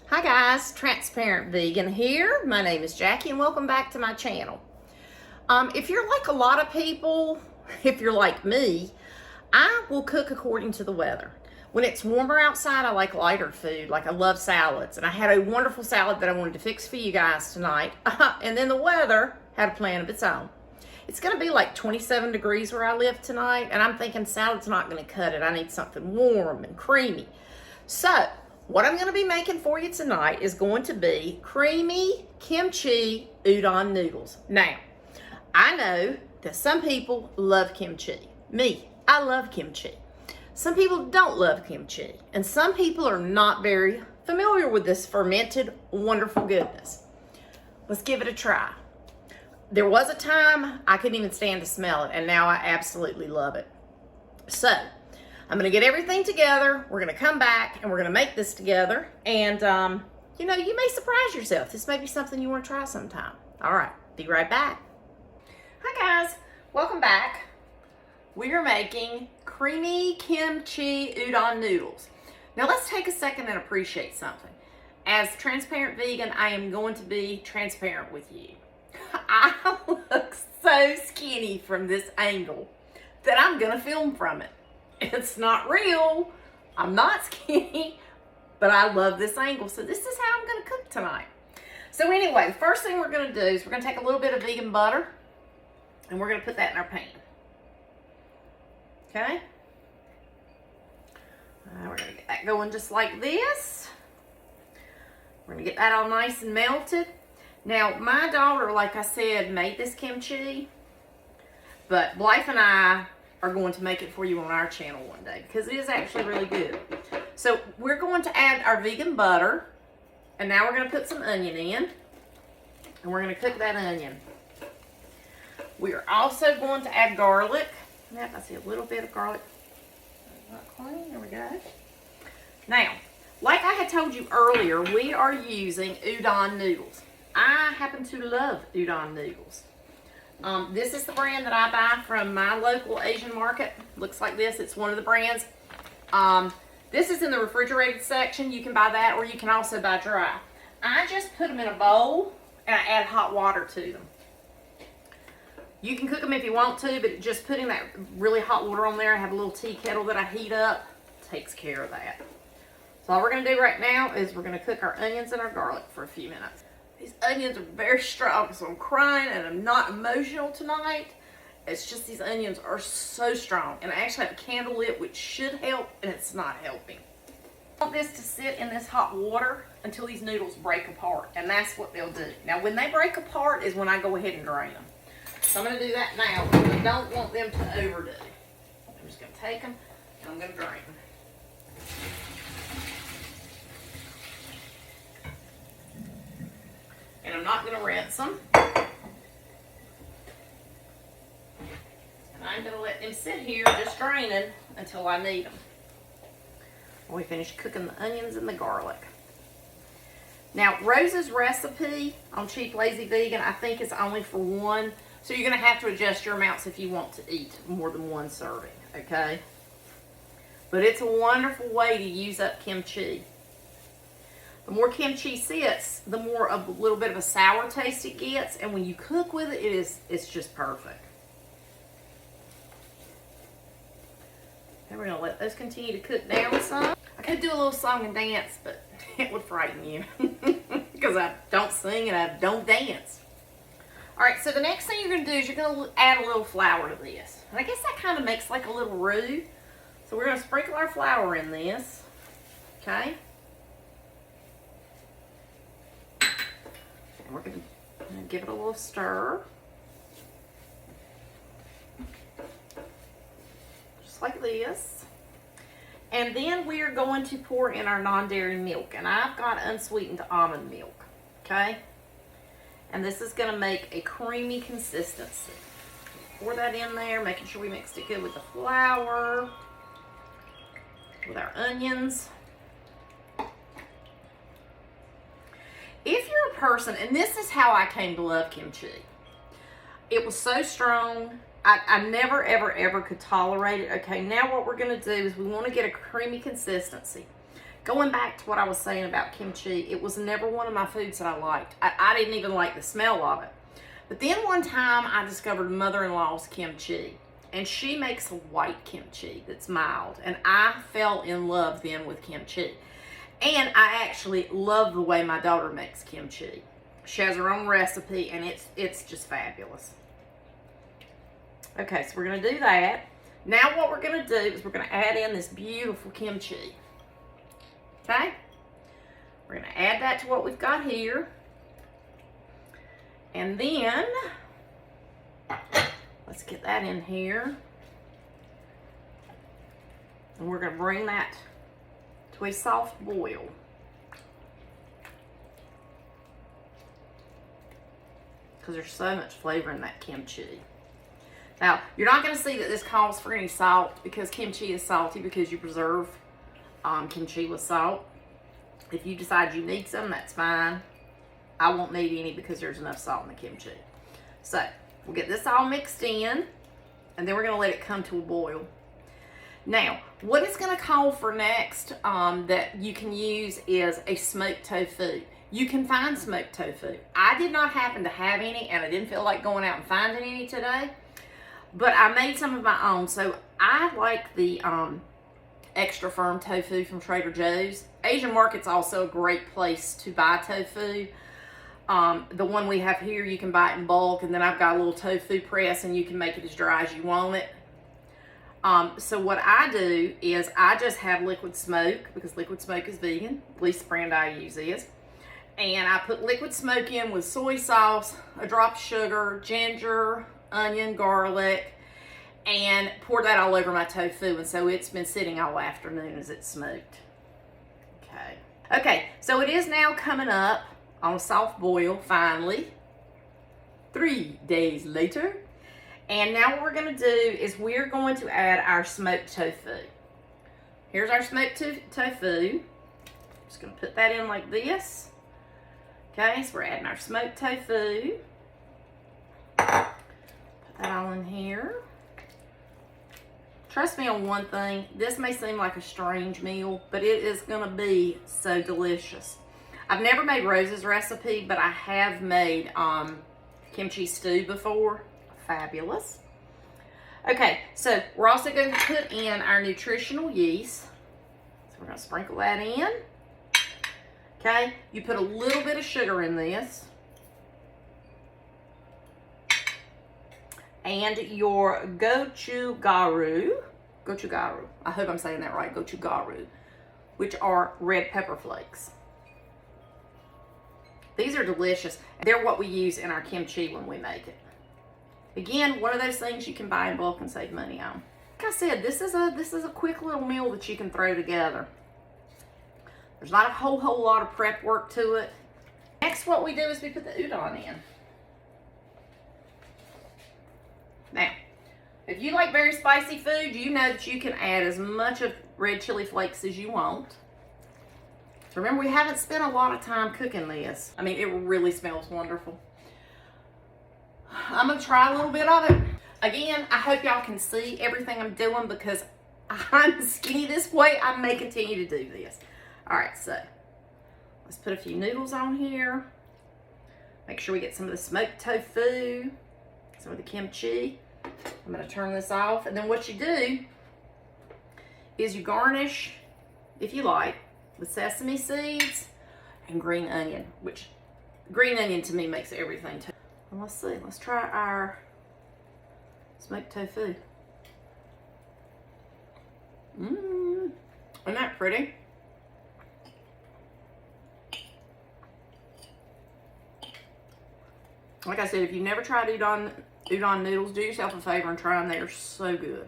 Hi guys, Transparent Vegan here. My name is Jackie and welcome back to my channel. If you're like a lot of people, if you're like me, I will cook according to the weather. When it's warmer outside, I like lighter food, like I love salads. And I had a wonderful salad that I wanted to fix for you guys tonight. And then the weather had a plan of its own. It's gonna be like 27 degrees where I live tonight, and I'm thinking salad's not gonna cut it. I need something warm and creamy. So, what I'm going to be making for you tonight is going to be creamy kimchi udon noodles. Now, I know that some people love kimchi. Me, I love kimchi. Some people don't love kimchi, and some people are not very familiar with this fermented, wonderful goodness. Let's give it a try. There was a time I couldn't even stand to smell it, and now I absolutely love it. So, I'm gonna get everything together. We're gonna come back and we're gonna make this together. And you know, you may surprise yourself. This may be something you wanna try sometime. All right, be right back. Hi guys, welcome back. We are making creamy kimchi udon noodles. Now let's take a second and appreciate something. As Transparent Vegan, I am going to be transparent with you. I look so skinny from this angle that I'm gonna film from it. It's not real. I'm not skinny, but I love this angle. So this is how I'm going to cook tonight. So anyway, the first thing we're going to do is we're going to take a little bit of vegan butter and we're going to put that in our pan. Okay? We're going to get that going just like this. We're going to get that all nice and melted. Now, my daughter, like I said, made this kimchi, but Blythe and I are going to make it for you on our channel one day because it is actually really good. So we're going to add our vegan butter, and now we're going to put some onion in, and we're going to cook that onion. We are also going to add garlic. Yep, I see a little bit of garlic. Not clean. There we go. Now, like I had told you earlier, we are using udon noodles. I happen to love udon noodles. This is the brand that I buy from my local Asian market. Looks like this. It's one of the brands. This is in the refrigerated section. You can buy that, or you can also buy dry. I just put them in a bowl and I add hot water to them. You can cook them if you want to, but just putting that really hot water on there, I have a little tea kettle that I heat up, takes care of that. So all we're going to do right now is we're going to cook our onions and our garlic for a few minutes. These onions are very strong, so I'm crying and I'm not emotional tonight. It's just these onions are so strong. And I actually have a candle lit, which should help, and it's not helping. I want this to sit in this hot water until these noodles break apart, and that's what they'll do. Now, when they break apart is when I go ahead and drain them. So I'm going to do that now, because I don't want them to overdo. I'm just going to take them, and I'm going to drain them. And I'm not going to rinse them. And I'm going to let them sit here just draining until I need them. When we finish cooking the onions and the garlic. Now, Rose's recipe on Cheap Lazy Vegan, I think is only for one. So you're going to have to adjust your amounts if you want to eat more than one serving, okay? But it's a wonderful way to use up kimchi. The more kimchi sits, the more of a little bit of a sour taste it gets, and when you cook with it, it's just perfect. And we're gonna let those continue to cook down some. I could do a little song and dance, but it would frighten you because I don't sing and I don't dance. All right, so the next thing you're gonna do is you're gonna add a little flour to this, and I guess that kind of makes like a little roux. So we're gonna sprinkle our flour in this, okay? We're going to give it a little stir. Just like this. And then we are going to pour in our non-dairy milk. And I've got unsweetened almond milk. Okay? And this is going to make a creamy consistency. Pour that in there, making sure we mixed it good with the flour, with our onions. If you're a person, and this is how I came to love kimchi. It was so strong. I never, ever could tolerate it. Okay, now what we're going to do is we want to get a creamy consistency. going back to what I was saying about kimchi, it was never one of my foods that I liked. I didn't even like the smell of it. But then one time I discovered mother-in-law's kimchi, and she makes a white kimchi that's mild, and I fell in love then with kimchi. And I actually love the way my daughter makes kimchi. She has her own recipe, and it's just fabulous. Okay, so we're gonna do that. Now what we're gonna do is we're gonna add in this beautiful kimchi. Okay? We're gonna add that to what we've got here. And then, let's get that in here. And we're gonna bring that to a soft boil. Because there's so much flavor in that kimchi. Now, you're not gonna see that this calls for any salt because kimchi is salty because you preserve kimchi with salt. If you decide you need some, that's fine. I won't need any because there's enough salt in the kimchi. So, we'll get this all mixed in, and then we're gonna let it come to a boil. Now, what it's gonna call for next that you can use is a smoked tofu. You can find smoked tofu. I did not happen to have any, and I didn't feel like going out and finding any today, but I made some of my own. So I like the extra firm tofu from Trader Joe's. Asian Market's also a great place to buy tofu. The one we have here, you can buy it in bulk, and then I've got a little tofu press, and you can make it as dry as you want it. So what I do is I just have liquid smoke, because liquid smoke is vegan, at least the brand I use is. And I put liquid smoke in with soy sauce, a drop of sugar, ginger, onion, garlic, and pour that all over my tofu. And so it's been sitting all afternoon as it's smoked. Okay, so it is now coming up on a soft boil, finally, 3 days later. And now what we're gonna do is we're going to add our smoked tofu. Here's our smoked tofu. Just gonna put that in like this. Okay, so we're adding our smoked tofu. Put that all in here. Trust me on one thing, this may seem like a strange meal, but it is gonna be so delicious. I've never made Rose's recipe, but I have made kimchi stew before. Fabulous. Okay, so we're also going to put in our nutritional yeast. So we're going to sprinkle that in. Okay, you put a little bit of sugar in this. And your gochugaru, I hope I'm saying that right, gochugaru, which are red pepper flakes. These are delicious. They're what we use in our kimchi when we make it. Again, one of those things you can buy in bulk and save money on. Like I said, this is a quick little meal that you can throw together. There's not a whole lot of prep work to it. Next, what we do is we put the udon in. Now, if you like very spicy food, you know that you can add as much of red chili flakes as you want. Remember, we haven't spent a lot of time cooking this. I mean, it really smells wonderful. I'm gonna try a little bit of it. Again, I hope y'all can see everything I'm doing because I'm skinny this way. I may continue to do this. All right, so let's put a few noodles on here. Make sure we get some of the smoked tofu, some of the kimchi. I'm gonna turn this off, and then what you do is you garnish, if you like, with sesame seeds and green onion, which green onion to me makes everything too. And let's see, let's try our smoked tofu. Isn't that pretty? Like I said, if you've never tried udon noodles, do yourself a favor and try them. They are so good.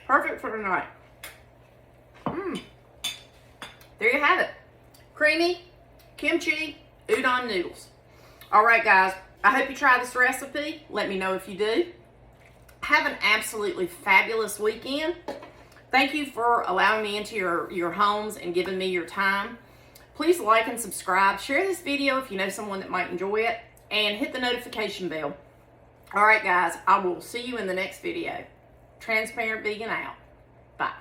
Perfect for tonight. There you have it. Creamy kimchi udon noodles. All right, guys. I hope you try this recipe. Let me know if you do. Have an absolutely fabulous weekend. Thank you for allowing me into your homes and giving me your time. Please like and subscribe. Share this video if you know someone that might enjoy it. and hit the notification bell. All right, guys, I will see you in the next video. Transparent Vegan out. Bye.